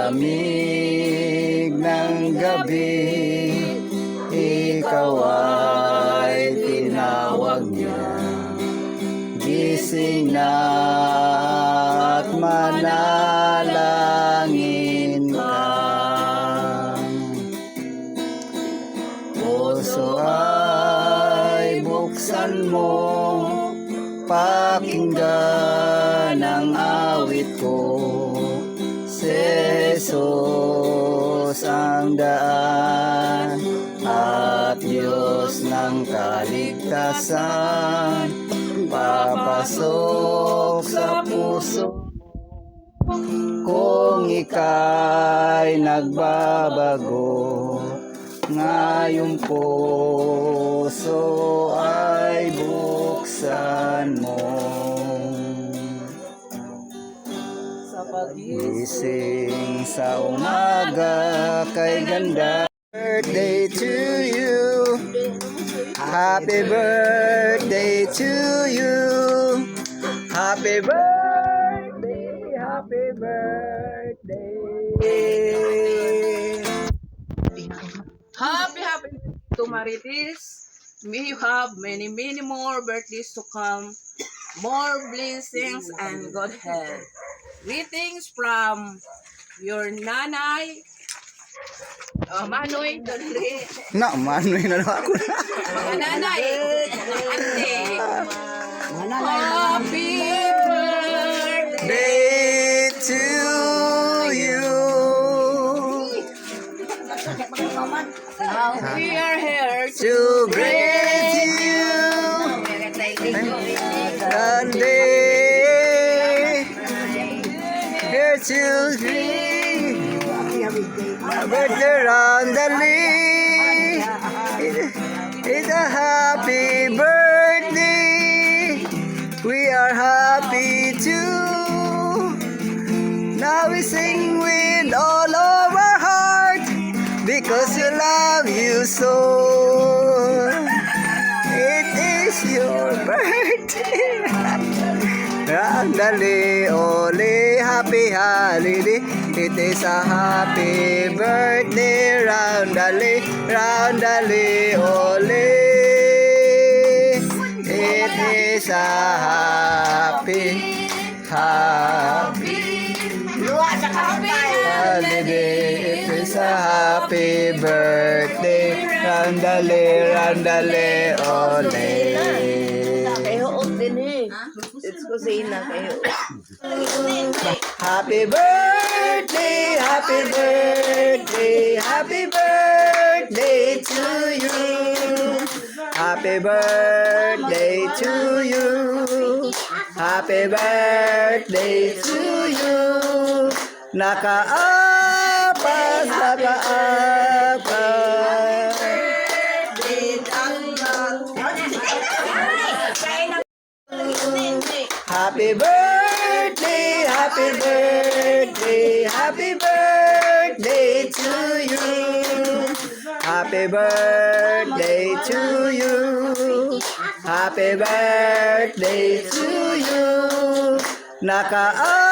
lamig ng gabi, ikaw ay tinawag niya. Gising na at manalangin ka. Puso ay buksan mo, pakinggan ang awit ko. Si Jesus ang daan at Diyos ng kaligtasan, papasok sa puso kung ika'y nagbabago. Ngayong puso ay buksan mo. Gising sa umaga kay ganda. Birthday to you, happy birthday to you, happy birthday, happy birthday. Happy to Marites. May you have many more birthdays to come, more blessings and good health. Greetings from your nanay, Manoy Dondre. Na, manoy na lang ako. Mga nanay, ante. Happy birthday Day to you. Now we are here To greet you. Sunday. Here to greet. Birthday round the leaf. It's a happy birthday. We are happy too. Now we sing with all of our heart because we love you so. It is your birthday. Randali, ole, happy holiday. It is a happy birthday. Randali, randali, ole. It is a happy holiday. It is a happy birthday. Randali, randali, ole. It's kusina kayo. Happy birthday, happy birthday, happy birthday to you. Happy birthday to you. Happy birthday to you. Nakaapas, nakaapas. Happy birthday, happy birthday, happy birthday to you. Happy birthday to you. Happy birthday to you. Nakaapas.